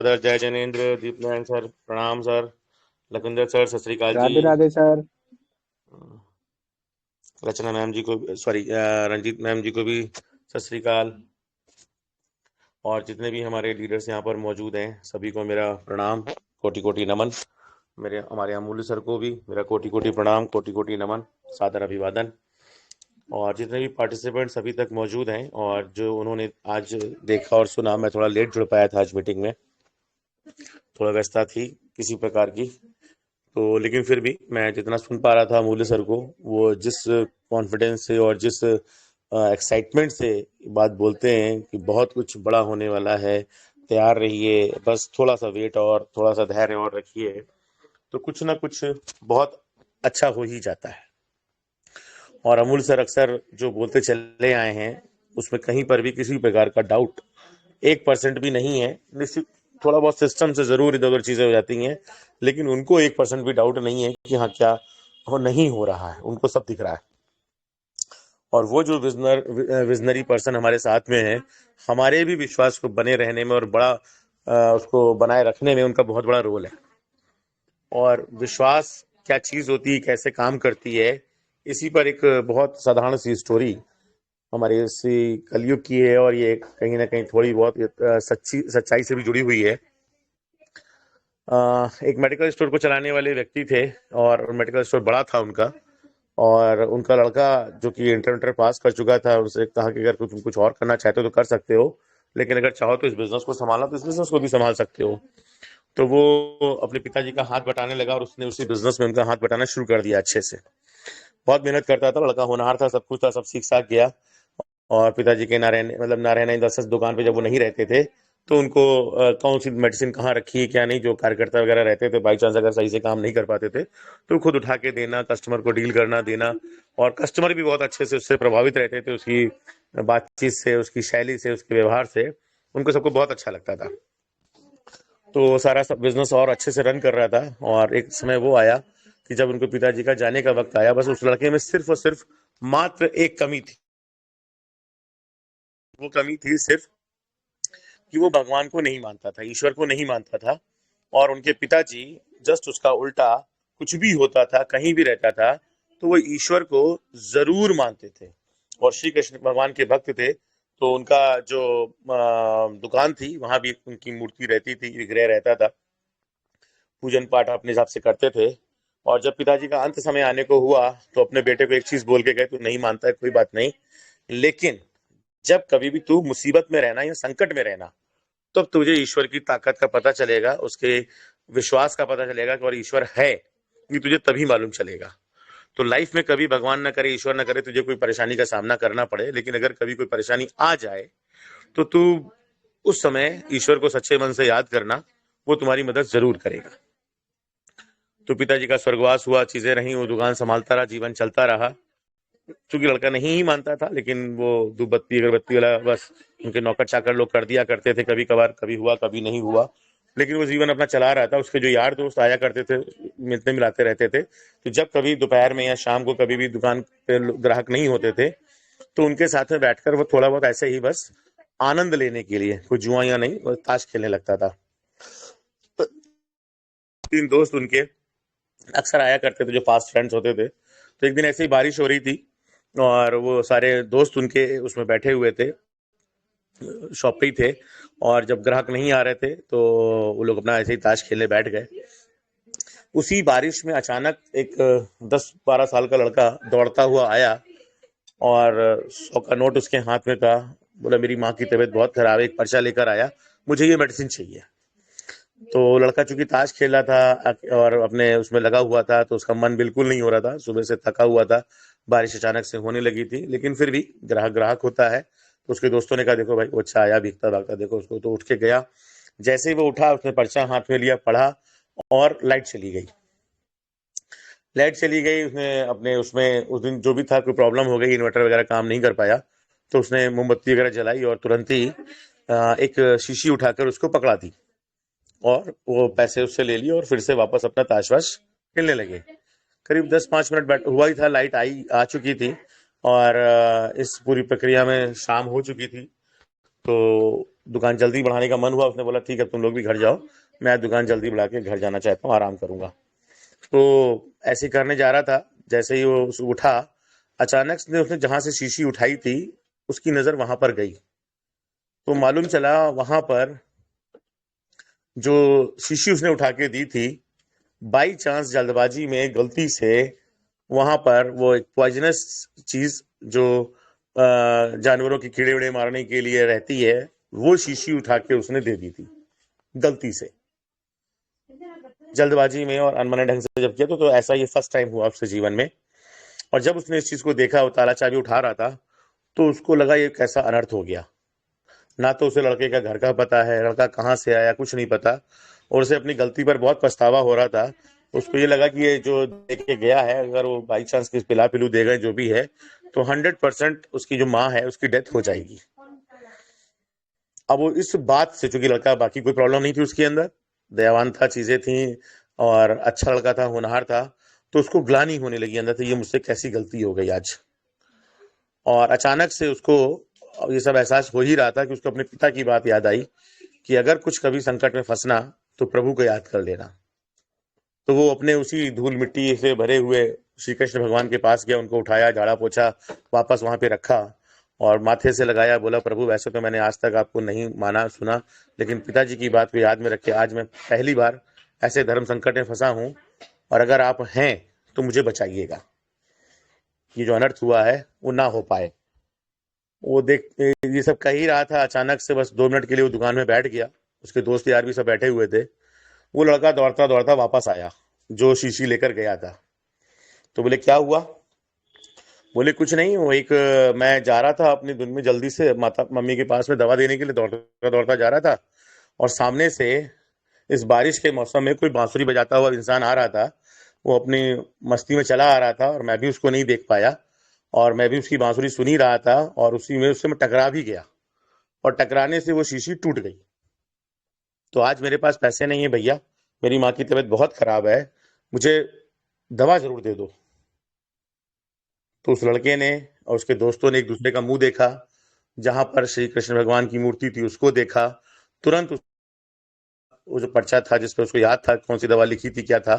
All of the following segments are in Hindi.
सर जय जैनेन्द्र, दीपनारायण सर प्रणाम सर, लखविंदर सर सत श्री अकाल जी। राधे राधे सर। रचना मैम जी को, सॉरी, रंजीत मैम जी को भी सत श्री अकाल। और जितने भी हमारे लीडर्स यहाँ पर मौजूद हैं सभी को मेरा प्रणाम, कोटि कोटि नमन। मेरे हमारे अमूल्य सर को भी मेरा कोटि कोटि प्रणाम, कोटि कोटि नमन, सादर अभिवादन। और जितने भी पार्टिसिपेंट्स अभी तक मौजूद हैं और जो उन्होंने आज देखा और सुना, मैं थोड़ा लेट जुड़ पाया था आज मीटिंग में, थोड़ा व्यस्तता थी किसी प्रकार की। तो लेकिन फिर भी मैं जितना सुन पा रहा था अमूल्य सर को, वो जिस कॉन्फिडेंस से और जिस एक्साइटमेंट से बात बोलते हैं कि बहुत कुछ बड़ा होने वाला है, तैयार रहिए, बस थोड़ा सा वेट और थोड़ा सा धैर्य और रखिए, तो कुछ ना कुछ बहुत अच्छा हो ही जाता है। और अमूल सर अक्सर जो बोलते चले आए हैं उसमें कहीं पर भी किसी प्रकार का डाउट 1% भी नहीं है। निश्चित थोड़ा बहुत सिस्टम से जरूर इधर उधर चीजें हो जाती हैं, लेकिन उनको 1% भी डाउट नहीं है कि हाँ क्या हो नहीं हो रहा है, उनको सब दिख रहा है। और वो जो विजनरी पर्सन हमारे साथ में है, हमारे भी विश्वास को बने रहने में और बड़ा उसको बनाए रखने में उनका बहुत बड़ा रोल है। और विश्वास क्या चीज होती है, कैसे काम करती है, इसी पर एक बहुत साधारण सी स्टोरी हमारे इसी कलयुग की है, और ये कहीं ना कहीं थोड़ी बहुत सच्चाई से भी जुड़ी हुई है। एक मेडिकल स्टोर को चलाने वाले व्यक्ति थे, और मेडिकल स्टोर बड़ा था उनका। और उनका लड़का जो कि इंटर पास कर चुका था, उनसे कहा कि अगर तुम कुछ और करना चाहते हो तो कर सकते हो, लेकिन अगर चाहो तो इस बिजनेस को संभालना तो इस बिजनेस को भी संभाल सकते हो। तो वो अपने पिताजी का हाथ बटाने लगा और उसने उसी बिजनेस में उनका हाथ बटाना शुरू कर दिया अच्छे से। बहुत मेहनत करता था लड़का, होनहार था, सब कुछ था, सब सीख साख गया। और पिताजी के ना रहने, मतलब ना रहने, दस दस दुकान पे जब वो नहीं रहते थे, तो उनको कौन सी मेडिसिन कहाँ रखी है क्या नहीं, जो कार्यकर्ता वगैरह रहते थे, बाई चांस अगर सही से काम नहीं कर पाते थे तो खुद उठा के देना, कस्टमर को डील करना देना। और कस्टमर भी बहुत अच्छे से उससे प्रभावित रहते थे, उसकी बातचीत से, उसकी शैली से, उसके व्यवहार से, उनको सबको बहुत अच्छा लगता था। तो सारा सब बिजनेस और अच्छे से रन कर रहा था। और एक समय वो आया कि जब उनको पिताजी का जाने का वक्त आया, बस उस लड़के में सिर्फ और सिर्फ मात्र एक कमी थी। वो कमी थी सिर्फ कि वो भगवान को नहीं मानता था, ईश्वर को नहीं मानता था। और उनके पिताजी जस्ट उसका उल्टा, कुछ भी होता था, कहीं भी रहता था, तो वो ईश्वर को जरूर मानते थे और श्री कृष्ण भगवान के भक्त थे। तो उनका जो दुकान थी वहां भी उनकी मूर्ति रहती थी, विग्रह रहता था, पूजन पाठ अपने हिसाब से करते थे। और जब पिताजी का अंत समय आने को हुआ तो अपने बेटे को एक चीज बोल के गए, तू नहीं मानता है कोई बात नहीं, लेकिन जब कभी भी तू मुसीबत में रहना या संकट में रहना, तब तुझे ईश्वर की ताकत का पता चलेगा, उसके विश्वास का पता चलेगा कि और ईश्वर है, ये तुझे तभी मालूम चलेगा। तो लाइफ में कभी भगवान ना करे, ईश्वर ना करे, तुझे कोई परेशानी का सामना करना पड़े, लेकिन अगर कभी कोई परेशानी आ जाए तो तू उस समय ईश्वर को सच्चे मन से याद करना, वो तुम्हारी मदद जरूर करेगा। तो पिताजी का स्वर्गवास हुआ, चीजें रही, वो दुकान संभालता रहा, जीवन चलता रहा। चूंकि लड़का नहीं ही मानता था, लेकिन वो धूप बत्ती अगरबत्ती वाला बस उनके नौकर चाकर लोग कर दिया करते थे, कभी कभार, कभी हुआ कभी नहीं हुआ, लेकिन वो जीवन अपना चला रहा था। उसके जो यार दोस्त आया करते थे, मिलते मिलाते रहते थे, तो जब कभी दोपहर में या शाम को कभी भी दुकान पे ग्राहक नहीं होते थे, तो उनके साथ में बैठकर वो थोड़ा बहुत ऐसे ही बस आनंद लेने के लिए, कुछ जुआ या नहीं, वो ताश खेलने लगता था। तो तीन दोस्त उनके अक्सर आया करते थे, जो फास्ट फ्रेंड्स होते थे। तो एक दिन ऐसे ही बारिश हो रही थी और वो सारे दोस्त उनके उसमें बैठे हुए थे, शॉप पे ही थे। और जब ग्राहक नहीं आ रहे थे तो वो लोग अपना ऐसे ही ताश खेलने बैठ गए। उसी बारिश में अचानक एक 10-12 साल का लड़का दौड़ता हुआ आया और 100 का नोट उसके हाथ में था। बोला मेरी माँ की तबीयत बहुत खराब है, एक पर्चा लेकर आया, मुझे ये मेडिसिन चाहिए। तो लड़का चूंकि ताश खेल रहा था और अपने उसमें लगा हुआ था, तो उसका मन बिल्कुल नहीं हो रहा था, सुबह से थका हुआ था, बारिश अचानक से होने लगी थी, लेकिन फिर भी ग्राहक ग्राहक होता है। तो उसके दोस्तों ने कहा देखो भाई वो अच्छा आया भीगता भागता, देखो उसको। तो उठ के गया, जैसे ही वो उठा उसने पर्चा हाथ में लिया, पढ़ा, और लाइट चली गई। लाइट चली गई, उसने अपने उसमें उस दिन जो भी था कोई प्रॉब्लम हो गई, इन्वर्टर वगैरह काम नहीं कर पाया, तो उसने मोमबत्ती वगैरह जलाई और तुरंत ही एक शीशी उठाकर उसको पकड़ा दी और वो पैसे उससे ले लिए और फिर से वापस अपना ताश वाश खेलने लगे। करीब 10-5 मिनट बैठ हुआ ही था, लाइट आई आ चुकी थी और इस पूरी प्रक्रिया में शाम हो चुकी थी। तो दुकान जल्दी बढ़ाने का मन हुआ, उसने बोला ठीक है तुम लोग भी घर जाओ, मैं दुकान जल्दी बढ़ा के घर जाना चाहता हूँ, आराम करूंगा। तो ऐसे करने जा रहा था, जैसे ही वो उठा, अचानक से उसने जहां से शीशी उठाई थी उसकी नजर वहां पर गई। तो मालूम चला वहां पर जो शीशी उसने उठा के दी थी, बाई चांस जल्दबाजी में गलती से वहां पर वो एक पॉइजनस चीज जो जानवरों के कीड़े उड़े मारने के लिए रहती है, वो शीशी उठा के उसने दे दी थी गलती से, जल्दबाजी में और अनमने ढंग से जब किया। तो ऐसा ये फर्स्ट टाइम हुआ उसके जीवन में। और जब उसने इस चीज को देखा, वो ताला चाबी उठा रहा था, तो उसको लगा ये कैसा अनर्थ हो गया। ना तो उसे लड़के का घर का पता है, लड़का कहाँ से आया कुछ नहीं पता, और उसे अपनी गलती पर बहुत पछतावा हो रहा था। उसको ये लगा कि ये जो देख के गया है, अगर वो बाई चांस किस पिला पिलू दे गए जो भी है, तो 100% उसकी जो माँ है उसकी डेथ हो जाएगी। अब वो इस बात से, चूंकि लड़का बाकी कोई प्रॉब्लम नहीं थी उसके अंदर, दयावान था, चीजें थी, और अच्छा लड़का था, होनहार था, तो उसको ग्लानि होने लगी अंदर से, ये मुझसे कैसी गलती हो गई आज। और अचानक से उसको ये सब एहसास हो ही रहा था कि उसको अपने पिता की बात याद आई कि अगर कुछ कभी संकट में फंसना तो प्रभु को याद कर लेना। तो वो अपने उसी धूल मिट्टी से भरे हुए श्री कृष्ण भगवान के पास गया, उनको उठाया, झाड़ा पोछा, वापस वहां पे रखा और माथे से लगाया। बोला प्रभु वैसे तो मैंने आज तक आपको नहीं माना सुना, लेकिन पिताजी की बात को याद में रखे आज मैं पहली बार ऐसे धर्म संकट में फंसा हूं, और अगर आप हैं तो मुझे बचाइएगा, ये जो अनर्थ हुआ है वो ना हो पाए। वो देख ये सब कह ही रहा था, अचानक से बस 2 मिनट के लिए वो दुकान में बैठ गया। उसके दोस्त यार भी सब बैठे हुए थे। वो लड़का दौड़ता दौड़ता वापस आया जो शीशी लेकर गया था। तो बोले क्या हुआ? बोले कुछ नहीं, वो एक मैं जा रहा था अपनी धुन में, जल्दी से माता मम्मी के पास में दवा देने के लिए दौड़ता दौड़ता जा रहा था, और सामने से इस बारिश के मौसम में कोई बांसुरी बजाता हुआ इंसान आ रहा था। वो अपनी मस्ती में चला आ रहा था और मैं भी उसको नहीं देख पाया, और मैं भी उसकी बांसुरी सुन ही रहा था, और उसी में उससे मैं टकरा भी गया, और टकराने से वो शीशी टूट गई। तो आज मेरे पास पैसे नहीं है भैया, मेरी माँ की तबीयत बहुत खराब है, मुझे दवा जरूर दे दो। तो उस लड़के ने और उसके दोस्तों ने एक दूसरे का मुंह देखा, जहां पर श्री कृष्ण भगवान की मूर्ति थी उसको देखा। तुरंत वो जो पर्चा था जिस पर उसको याद था कौन सी दवा लिखी थी क्या था,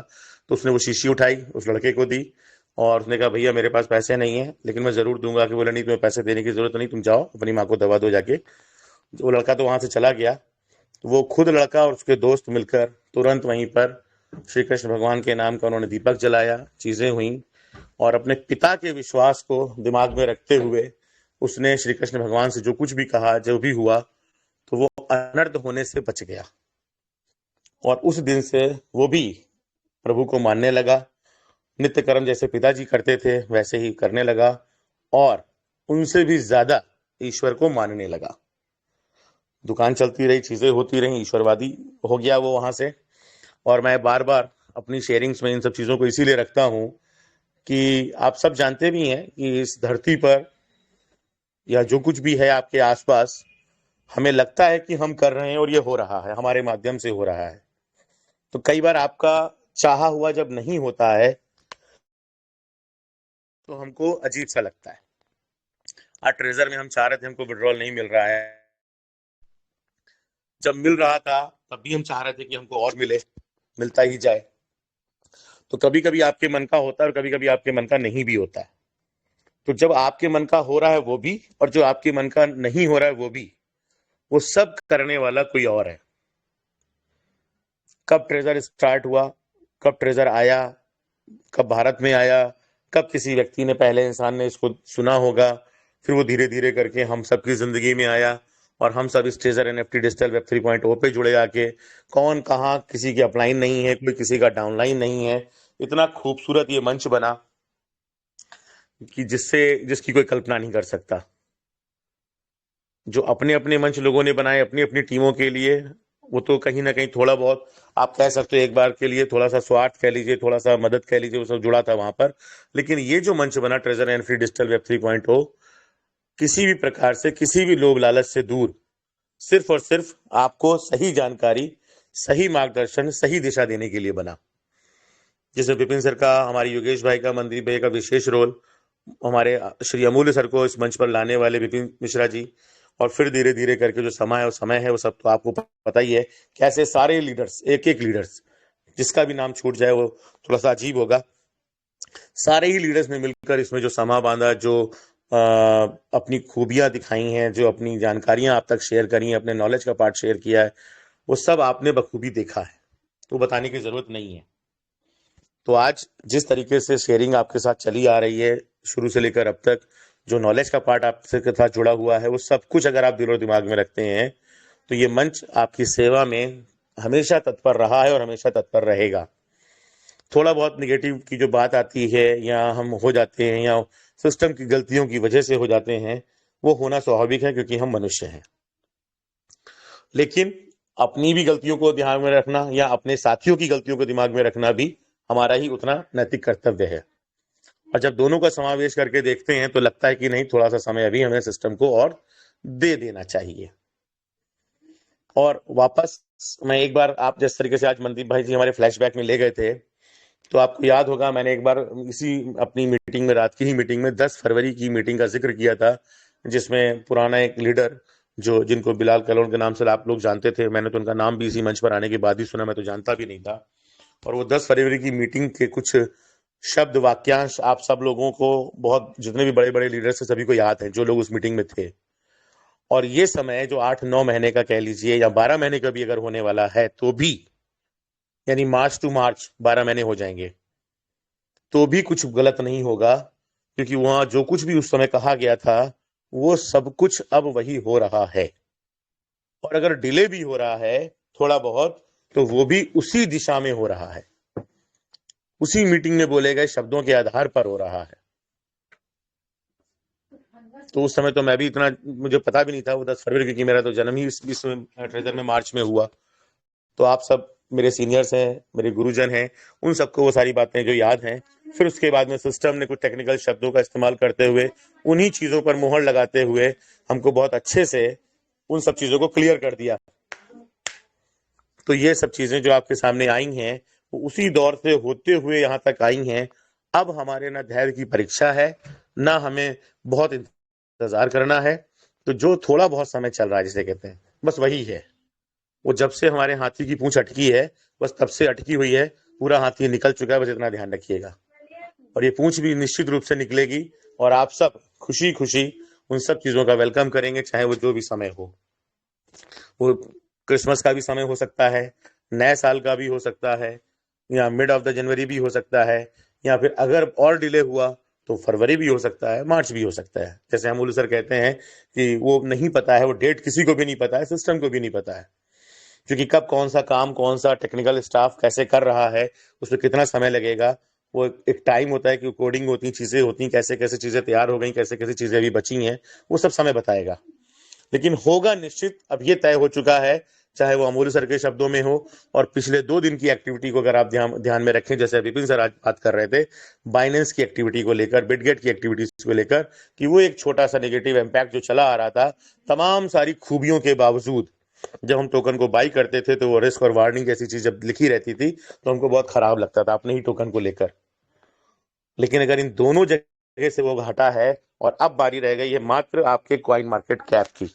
तो उसने वो शीशी उठाई, उस लड़के को दी, और उसने कहा भैया मेरे पास पैसे नहीं है लेकिन मैं जरूर दूंगा। कि बोला नहीं तुम्हें पैसे देने की जरूरत नहीं, तुम जाओ अपनी माँ को दवा दो जाके। वो लड़का तो वहां से चला गया। तो वो खुद लड़का और उसके दोस्त मिलकर तुरंत वहीं पर श्री कृष्ण भगवान के नाम का उन्होंने दीपक जलाया, चीजें हुई, और अपने पिता के विश्वास को दिमाग में रखते हुए उसने श्री कृष्ण भगवान से जो कुछ भी कहा, जो भी हुआ, तो वो अनर्थ होने से बच गया। और उस दिन से वो भी प्रभु को मानने लगा, नित्य कर्म जैसे पिताजी करते थे वैसे ही करने लगा, और उनसे भी ज्यादा ईश्वर को मानने लगा। दुकान चलती रही, चीजें होती रही, ईश्वरवादी हो गया वो वहां से। और मैं बार बार अपनी शेयरिंग्स में इन सब चीजों को इसीलिए रखता हूं कि आप सब जानते भी हैं कि इस धरती पर या जो कुछ भी है आपके आसपास, हमें लगता है कि हम कर रहे हैं और ये हो रहा है, हमारे माध्यम से हो रहा है। तो कई बार आपका चाहा हुआ जब नहीं होता है तो हमको अजीब सा लगता है। आज ट्रेजर में हम चाह रहे थे, हमको विड्रॉल नहीं मिल रहा है, जब मिल रहा था तब भी हम चाह रहे थे कि हमको और मिले, मिलता ही जाए। तो कभी कभी आपके मन का होता है और कभी कभी आपके मन का नहीं भी होता है। तो जब आपके मन का हो रहा है वो भी, और जो आपके मन का नहीं हो रहा है वो भी, वो सब करने वाला कोई और है। कब ट्रेजर स्टार्ट हुआ, कब ट्रेजर आया, कब भारत में आया, कब किसी व्यक्ति ने, पहले इंसान ने इसको सुना होगा, फिर वो धीरे धीरे करके हम सबकी जिंदगी में आया, और हम सब इस ट्रेजर एनएफटी डिजिटल वेब 3.0 पे जुड़े आके। कौन कहाँ, किसी की अपलाइन नहीं है, कोई किसी का डाउनलाइन नहीं है। इतना खूबसूरत ये मंच बना कि जिसकी कोई कल्पना नहीं कर सकता। जो अपने अपने मंच लोगों ने बनाए अपनी अपनी टीमों के लिए, वो तो कहीं ना कहीं थोड़ा बहुत आप कह सकते हो एक बार के लिए थोड़ा सा स्वार्थ कह लीजिए, थोड़ा सा मदद कह लीजिए, वो सब जुड़ा था वहां पर। लेकिन ये जो मंच बना treasure and free digital web 3.0, किसी भी प्रकार से किसी भी लोभ लालच से दूर, सिर्फ और सिर्फ आपको सही जानकारी, सही मार्गदर्शन, सही दिशा देने के लिए बना। जैसे विपिन सर का, हमारे योगेश भाई का, मंदिर भाई का विशेष रोल, हमारे श्री अमूल्य सर को इस मंच पर लाने वाले विपिन मिश्रा जी, और फिर धीरे धीरे करके जो समय है वो सब तो आपको पता ही है। कैसे सारे लीडर्स, एक एक लीडर्स, जिसका भी नाम छूट जाए वो थोड़ा सा अजीब होगा, सारे ही लीडर्स ने मिलकर इसमें जो समा बांधा, जो अपनी खूबियां दिखाई हैं, जो अपनी जानकारियां आप तक शेयर करी हैं, अपने नॉलेज का पार्ट शेयर किया है, वो सब आपने बखूबी देखा है, तो बताने की जरूरत नहीं है। तो आज जिस तरीके से शेयरिंग आपके साथ चली आ रही है शुरू से लेकर अब तक, जो नॉलेज का पार्ट आपसे के साथ जुड़ा हुआ है, वो सब कुछ अगर आप दिलो दिमाग में रखते हैं तो ये मंच आपकी सेवा में हमेशा तत्पर रहा है और हमेशा तत्पर रहेगा। थोड़ा बहुत निगेटिव की जो बात आती है या हम हो जाते हैं या सिस्टम की गलतियों की वजह से हो जाते हैं, वो होना स्वाभाविक है क्योंकि हम मनुष्य हैं। लेकिन अपनी भी गलतियों को ध्यान में रखना या अपने साथियों की गलतियों को दिमाग में रखना भी हमारा ही उतना नैतिक कर्तव्य है। और जब दोनों का समावेश करके देखते हैं तो लगता है कि नहीं, थोड़ा सा समय अभी हमें सिस्टम को और दे देना चाहिए। और वापस मैं एक बार, आप जिस तरीके से आज मनदीप भाई जी हमारे फ्लैशबैक में ले गए थे, तो आपको याद होगा मैंने एक बार इसी अपनी मीटिंग में, रात की ही मीटिंग में 10 फरवरी की मीटिंग का जिक्र किया था, जिसमें पुराना एक लीडर जो जिनको बिलाल कलोन के नाम से आप लोग जानते थे, मैंने तो उनका नाम भी इसी मंच पर आने के बाद ही सुना, मैं तो जानता भी नहीं था। और वो 10 फरवरी की मीटिंग के कुछ शब्द वाक्यांश आप सब लोगों को, बहुत जितने भी बड़े बड़े लीडर्स थे सभी को याद है जो लोग उस मीटिंग में थे। और ये समय जो 8-9 महीने का कह लीजिए या 12 महीने का भी अगर होने वाला है तो भी, यानी मार्च टू मार्च 12 महीने हो जाएंगे, तो भी कुछ गलत नहीं होगा, क्योंकि वहां जो कुछ भी उस समय कहा गया था वो सब कुछ अब वही हो रहा है। और अगर डिले भी हो रहा है थोड़ा बहुत, तो वो भी उसी दिशा में हो रहा है, उसी मीटिंग में बोले गए शब्दों के आधार पर हो रहा है। तो उस समय तो मैं भी इतना, मुझे पता भी नहीं था वो 10 फरवरी, क्योंकि मेरा तो जन्म ही इस ट्रेजर में मार्च में हुआ। तो आप सब मेरे सीनियर्स हैं, मेरे गुरुजन हैं, उन सबको वो सारी बातें जो याद हैं। फिर उसके बाद में सिस्टम ने कुछ टेक्निकल शब्दों का इस्तेमाल करते हुए, उन्हीं चीजों पर मोहर लगाते हुए हमको बहुत अच्छे से उन सब चीजों को क्लियर कर दिया। तो ये सब चीजें जो आपके सामने आई हैं वो उसी दौर से होते हुए यहाँ तक आई हैं। अब हमारे ना धैर्य की परीक्षा है, ना हमें बहुत इंतजार करना है। तो जो थोड़ा बहुत समय चल रहा है जिसे कहते हैं, बस वही है। वो जब से हमारे हाथी की पूंछ अटकी है, बस तब से अटकी हुई है, पूरा हाथी निकल चुका है, बस इतना ध्यान रखिएगा। और ये पूंछ भी निश्चित रूप से निकलेगी और आप सब खुशी खुशी उन सब चीजों का वेलकम करेंगे, चाहे वो जो भी समय हो। वो क्रिसमस का भी समय हो सकता है, नए साल का भी हो सकता है, या मिड ऑफ द जनवरी भी हो सकता है, या फिर अगर और डिले हुआ तो फरवरी भी हो सकता है, मार्च भी हो सकता है। जैसे अमूल सर कहते हैं कि वो नहीं पता है, वो डेट किसी को भी नहीं पता है, सिस्टम को भी नहीं पता है, क्योंकि कब कौन सा काम, कौन सा टेक्निकल स्टाफ कैसे कर रहा है, उसमें कितना समय लगेगा। वो एक टाइम होता है कि कोडिंग होती है, चीजें होती हैं, कैसे कैसे चीजें तैयार हो गई, कैसे कैसे चीजें अभी बची हैं, वो सब समय बताएगा। लेकिन होगा निश्चित, अब ये तय हो चुका है, चाहे वो अमूल सर के शब्दों में हो। और पिछले 2 दिन की एक्टिविटी को अगर आप ध्यान में रखें, जैसे विपिन सर आज बात कर रहे थे बाइनेंस की एक्टिविटी को लेकर, बिटगेट की एक्टिविटीज को लेकर, कि वो एक छोटा सा नेगेटिव इम्पैक्ट जो चला आ रहा था, तमाम सारी खूबियों के बावजूद जब हम टोकन को बाई करते थे तो वो रिस्क और वार्निंग जैसी चीज जब लिखी रहती थी तो हमको बहुत खराब लगता था अपने ही टोकन को लेकर। लेकिन अगर इन दोनों जगह से वो हटा है और अब बारी रह गई है मात्र आपके कॉइन मार्केट कैप की,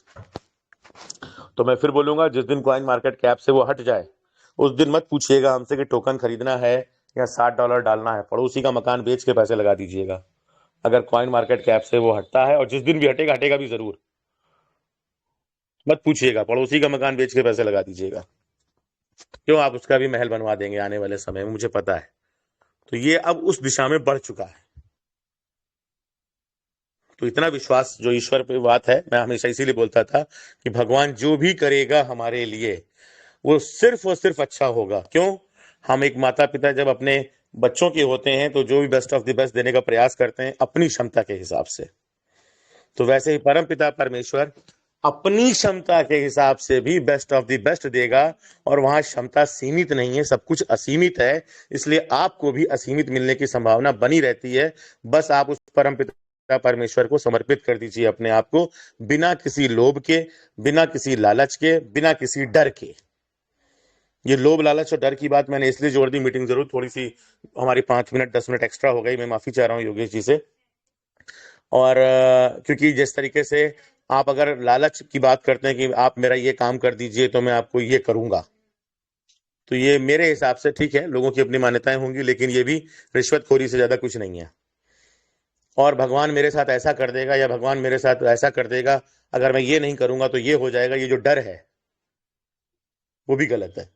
तो मैं फिर बोलूंगा जिस दिन कॉइन मार्केट कैप से वो हट जाए उस दिन मत पूछिएगा हमसे कि टोकन खरीदना है या $60 डालना है, पड़ोसी का मकान बेच के पैसे लगा दीजिएगा। अगर कॉइन मार्केट कैप से वो हटता है, और जिस दिन भी हटेगा, हटेगा भी जरूर, मत पूछिएगा, पड़ोसी का मकान बेच के पैसे लगा दीजिएगा। क्यों, आप उसका भी महल बनवा देंगे आने वाले समय में, मुझे पता है। तो ये अब उस दिशा में बढ़ चुका है। तो इतना विश्वास जो ईश्वर पे बात है, मैं हमेशा इसीलिए बोलता था कि भगवान जो भी करेगा हमारे लिए वो सिर्फ और सिर्फ अच्छा होगा। क्यों, हम एक माता पिता जब अपने बच्चों के होते हैं तो जो भी बेस्ट ऑफ द बेस्ट देने का प्रयास करते हैं अपनी क्षमता के हिसाब से, तो वैसे ही परम पिता परमेश्वर अपनी क्षमता के हिसाब से भी बेस्ट ऑफ द बेस्ट देगा। और वहां क्षमता सीमित नहीं है, सब कुछ असीमित है, इसलिए आपको भी असीमित मिलने की संभावना बनी रहती है। बस आप उस परम पिता परमेश्वर को समर्पित कर दीजिए अपने आप को, बिना किसी लोभ के, बिना किसी लालच के, बिना किसी डर के। ये लोभ लालच और डर की बात मैंने इसलिए जोड़ दी, मीटिंग जरूर थोड़ी सी हमारी 5 मिनट 10 मिनट एक्स्ट्रा हो गई, मैं माफी चाह रहा हूँ योगेश जी से। और क्योंकि जिस तरीके से आप अगर लालच की बात करते हैं कि आप मेरा ये काम कर दीजिए तो मैं आपको ये करूंगा, तो ये मेरे हिसाब से ठीक है, लोगों की अपनी मान्यताएं होंगी, लेकिन ये भी रिश्वतखोरी से ज्यादा कुछ नहीं है। और भगवान मेरे साथ ऐसा कर देगा या भगवान मेरे साथ ऐसा कर देगा, अगर मैं ये नहीं करूंगा तो ये हो जाएगा, ये जो डर है वो भी गलत है।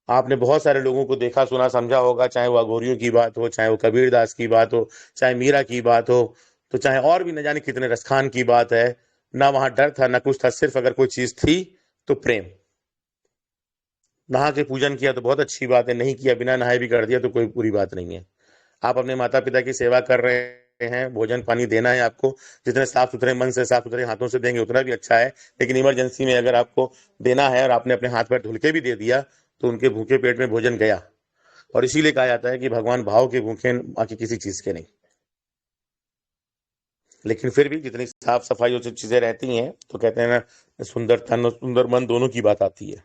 आपने बहुत सारे लोगों को देखा सुना समझा होगा, चाहे वो अघोरियों की बात हो, चाहे वो कबीरदास की बात हो, चाहे मीरा की बात हो, तो चाहे और भी न जाने कितने रसखान की बात है। ना वहां डर था ना कुछ था, सिर्फ अगर कोई चीज थी तो प्रेम। नहा के पूजन किया तो बहुत अच्छी बात है, नहीं किया बिना नहाए भी कर दिया तो कोई बुरी बात नहीं है। आप अपने माता पिता की सेवा कर रहे हैं, भोजन पानी देना है आपको, जितने साफ सुथरे मन से साफ सुथरे हाथों से देंगे उतना भी अच्छा है। लेकिन इमरजेंसी में अगर आपको देना है और आपने अपने हाथ पैर धुल के भी दे दिया, तो उनके भूखे पेट में भोजन गया। और इसीलिए कहा जाता है कि भगवान भाव के भूखे हैं, बाकी किसी चीज के नहीं। लेकिन फिर भी जितनी साफ सफाई और चीजें रहती हैं, तो कहते हैं ना, सुंदर तन और सुंदर मन दोनों की बात आती है।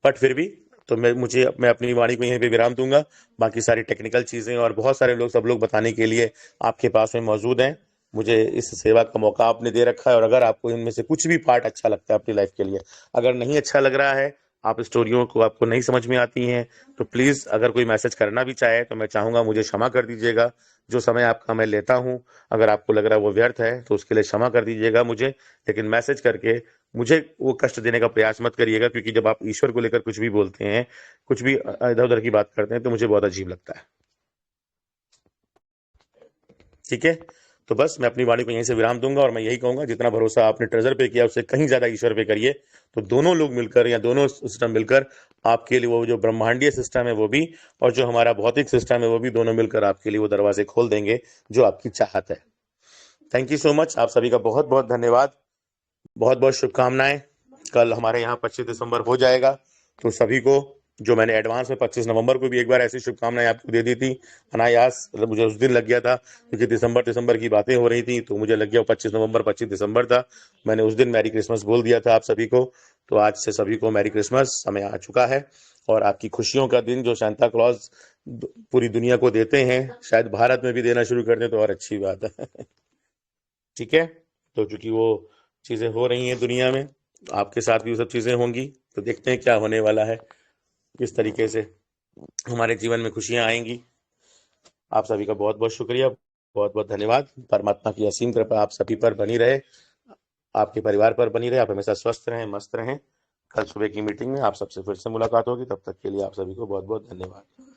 बट फिर भी, तो मैं अपनी वाणी को यहीं पे विराम दूंगा। बाकी सारी टेक्निकल चीजें और बहुत सारे लोग, सब लोग बताने के लिए आपके पास में मौजूद हैं। मुझे इस सेवा का मौका आपने दे रखा है, और अगर आपको इनमें से कुछ भी पार्ट अच्छा लगता है अपनी लाइफ के लिए, अगर नहीं अच्छा लग रहा है, आप स्टोरियों को आपको नहीं समझ में आती हैं, तो प्लीज अगर कोई मैसेज करना भी चाहे तो मैं चाहूंगा मुझे क्षमा कर दीजिएगा। जो समय आपका मैं लेता हूं, अगर आपको लग रहा है वो व्यर्थ है तो उसके लिए क्षमा कर दीजिएगा मुझे। लेकिन मैसेज करके मुझे वो कष्ट देने का प्रयास मत करिएगा, क्योंकि जब आप ईश्वर को लेकर कुछ भी बोलते हैं, कुछ भी इधर उधर की बात करते हैं, तो मुझे बहुत अजीब लगता है। ठीक है। तो बस मैं अपनी वाणी को यहीं से विराम दूंगा, और मैं यही कहूंगा, जितना भरोसा आपने ट्रेजर पे किया उससे कहीं ज्यादा ईश्वर पे करिए। तो दोनों लोग मिलकर या दोनों सिस्टम मिलकर आपके लिए, वो जो ब्रह्मांडीय सिस्टम है वो भी, और जो हमारा भौतिक सिस्टम है वो भी, दोनों मिलकर आपके लिए वो दरवाजे खोल देंगे जो आपकी चाहत है। थैंक यू सो मच, आप सभी का बहुत बहुत धन्यवाद। बहुत बहुत शुभकामनाएं। कल हमारे यहाँ 25 दिसंबर हो जाएगा, तो सभी को, जो मैंने एडवांस में 25 नवंबर को भी एक बार ऐसी शुभकामनाएं आपको दे दी थी अनायास, मतलब मुझे उस दिन लग गया था, क्योंकि दिसंबर दिसंबर की बातें हो रही थी, तो मुझे लग गया 25 नवंबर 25 दिसंबर था। मैंने उस दिन मैरी क्रिसमस बोल दिया था आप सभी को। तो आज से सभी को मैरी क्रिसमस, समय आ चुका है। और आपकी खुशियों का दिन जो सांता क्लॉज पूरी दुनिया को देते हैं, शायद भारत में भी देना शुरू कर दें तो और अच्छी बात है। ठीक है। तो चूंकि वो चीजें हो रही हैं दुनिया में, आपके साथ भी वो सब चीजें होंगी, तो देखते हैं क्या होने वाला है, किस तरीके से हमारे जीवन में खुशियां आएंगी। आप सभी का बहुत बहुत शुक्रिया, बहुत बहुत धन्यवाद। परमात्मा की असीम कृपा आप सभी पर बनी रहे, आपके परिवार पर बनी रहे। आप हमेशा स्वस्थ रहें, मस्त रहें। कल सुबह की मीटिंग में आप सबसे फिर से मुलाकात होगी, तब तक के लिए आप सभी को बहुत बहुत धन्यवाद।